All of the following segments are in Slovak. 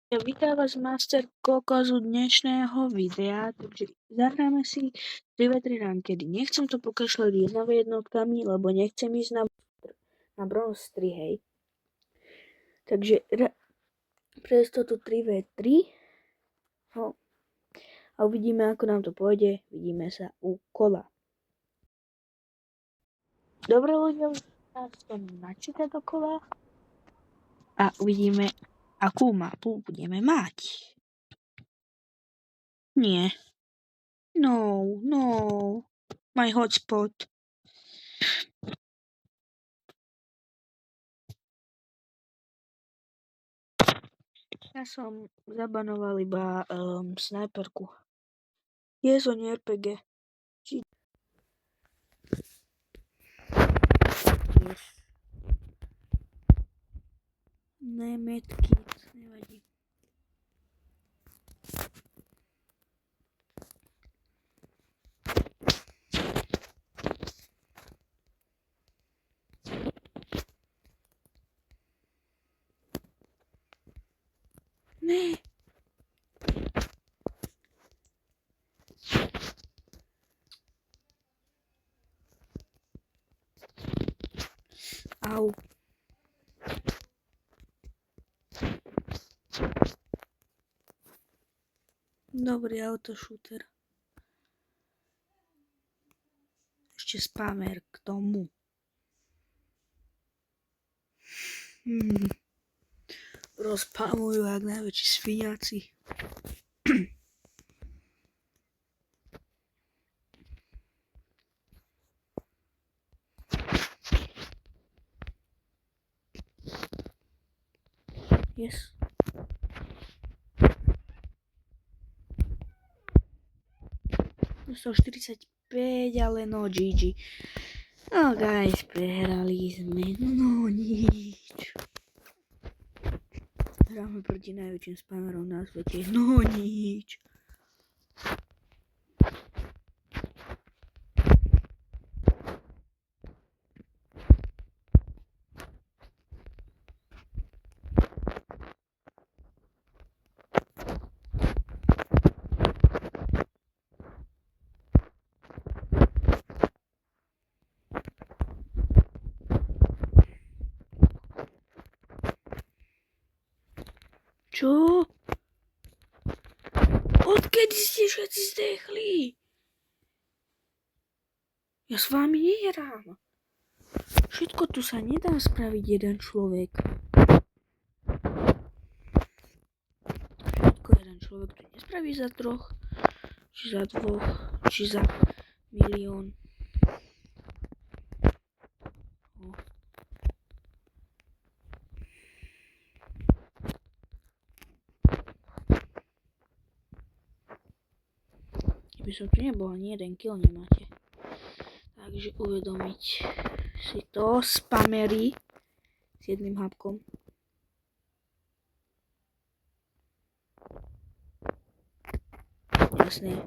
Ja vítam vás Master Kokozu dnešného videa, takže zahráme si 3v3 rankedy. Nechcem to pokašľať jednotkami, lebo nechcem ísť na bronze 3, hej. Takže pre istotu 3v3. No. A uvidíme, ako nám to pôjde. Vidíme sa u kola. Dobre ľudia, už nás to načíta do kola. A uvidíme, akú mapu budeme mať. Nie. No. My hotspot. Ja som zabanoval iba snajperku. Jezo, nie RPG. Yes. Ne, medkit, nevadí. Ne. Au. Dobrý autoshooter. Ešte spamer k tomu. Rozpamujú jak najväčší sviňaci. Yes. Dostal 45, ale no GG. No guys, prehrali sme. No nič. Hráme proti najväčším spamerom na svete. No nič. Čo? Odkedy ste všetci zdechli? Ja s vami nehrám. Všetko tu sa nedá spraviť jeden človek. Všetko jeden človek tu nespraví za 3, či za 2, či za milión. Keby som tu nebol, ani jeden kill nemáte. Takže uvedomiť si to. Spamery s jedným hapkom. Jasné,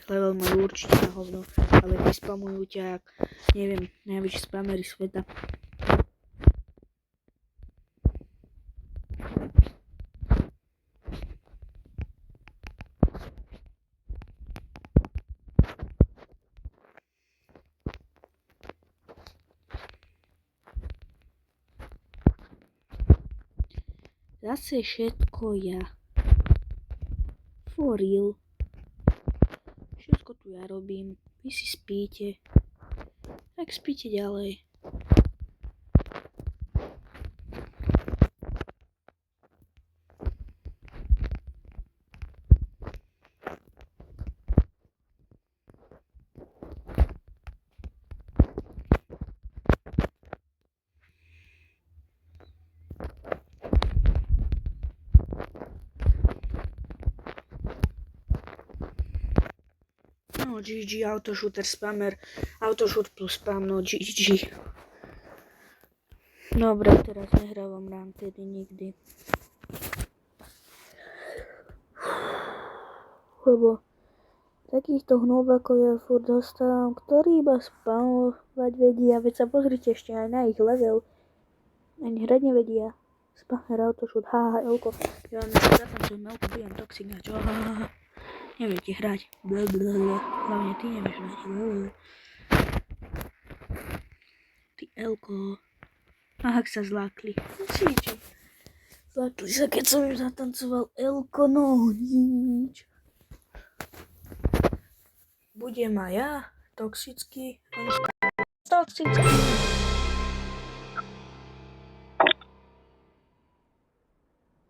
level majú určite na hovno, ale vyspamujú ťa, neviem, najväčší spamery sveta. Zase všetko ja. For real. Všetko tu ja robím. Vy si spíte. Tak spíte ďalej. No GG, autoshooter, spammer, autoshoot plus spam, no GG. Dobre, teraz nehrávam rankedy nikdy. Lebo takýchto hnúbakov ja furt dostávam, ktorí iba spamovať vedia, veď sa pozrite ešte aj na ich level. Ani hrať nevedia. Spamer autošut, haha, Elko. Ja zatancujem Elko, bijem toxika, čo? Neviete hrať. Blablabla. Hlavne ty nevieš hrať. Blablabla. Ty Elko. Aha, sa zlákli. Cíči. Zlákli sa, keď som im zatancoval Elko, no nič. Budem aj ja toxický. Toxický.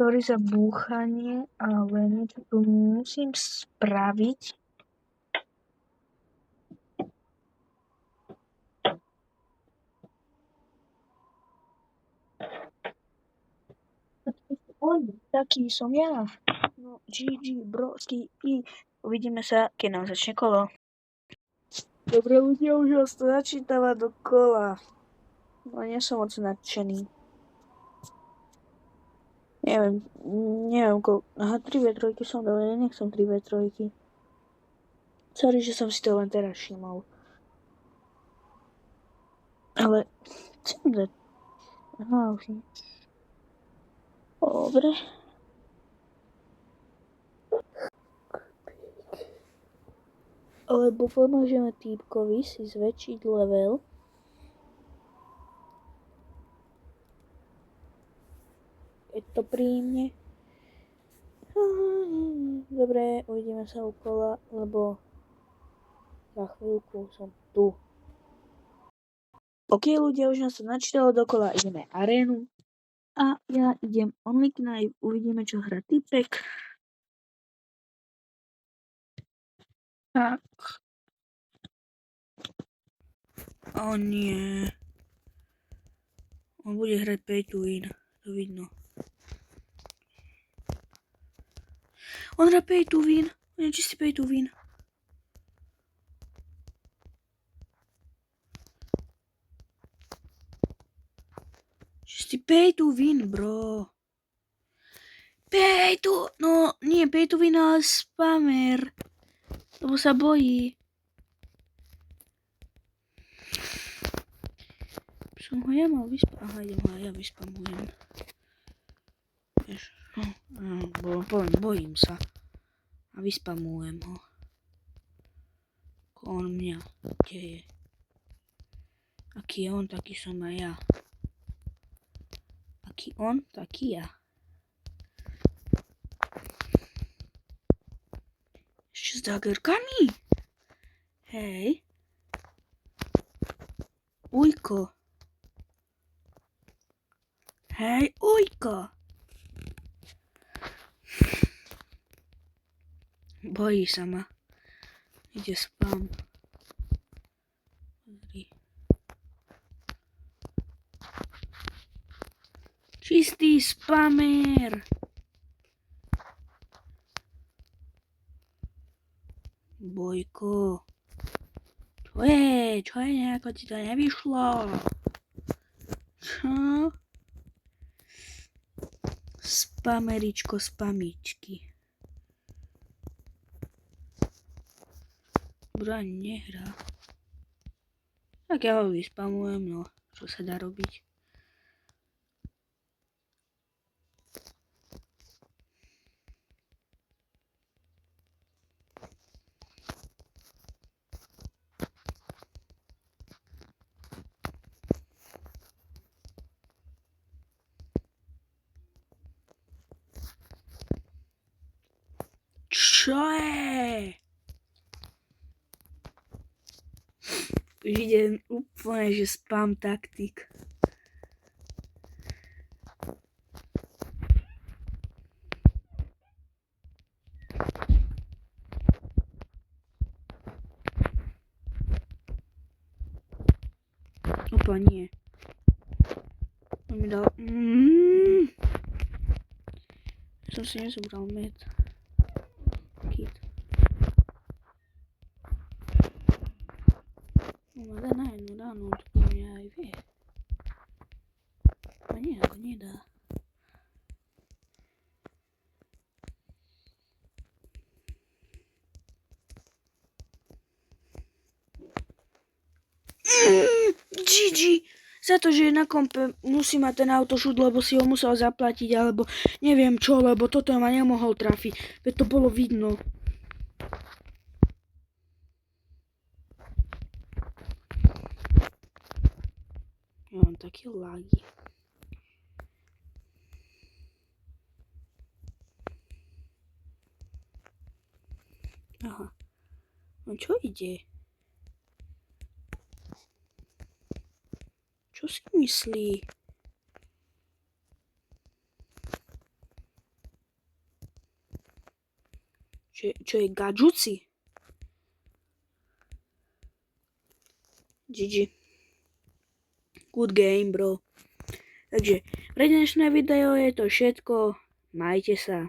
Sorry za búchanie, ale niečo tu musím spraviť. Taký som ja. No, GG, broski, uvidíme sa, keď nám začne kolo. Dobre, ľudia, už vás to začítava do kola. No, nie som moc nadšený. Neviem koľko. Aha, 3v3 som dal, ja nechcem 3v3. Sorry, že som si to len teraz všimol. Ale, chcem dať. Aha, už nie. Dobre. Alebo pomôžeme týpkovi si zväčšiť level. Keď to príjemne. Dobre, uvidíme sa okolo, lebo za chvíľku som tu. OK, ľudia, už nás to načítalo dokola, ideme arénu. A ja idem Only Knife, uvidíme, čo hrá týpek. Tak. O nie. On bude hrať pay to win, to vidno. On hrá pay to win, on je čistý pay to win. Čistý pay to win, bro. No nie pay to win, ale spamer. Lebo sa bojí. Som ho ja mal vyspať. Aha, idem ho ja vyspamujem. Vieš, bojím sa. A vyspamujem ho. Ako on mňa deje. Aký je on, taký som aj ja. Aký on, taký ja. Ešte s dagerkami? Hej. Ujko. Hej, ujko. Bojí sa ma. Ide spam. Pozri. Čistý spamer. Bojko. Čo je, nejako ti to nevyšlo? Čo? Spameričko, spamičky. Braň nehrá. Tak ja ho vyspamujem, no. Čo sa dá robiť? Čo je? Už idem úplne, že spam taktik. Opa, nie. On mi dal... Som si nezobral med. Kit. No ma dá na jednu ránu, to po mňa aj vie. A nie, ako nedá. GG! Za to, že na kompe musí mať ten autošut, lebo si ho musel zaplatiť, alebo neviem čo, lebo toto ma nemohol trafiť. Veď to bolo vidno. Ja mám také lagy. Aha. No čo ide? Čo si myslí? Čo je gadžuci? GG. Good game, bro. Takže pre dnešné video je to všetko. Majte sa.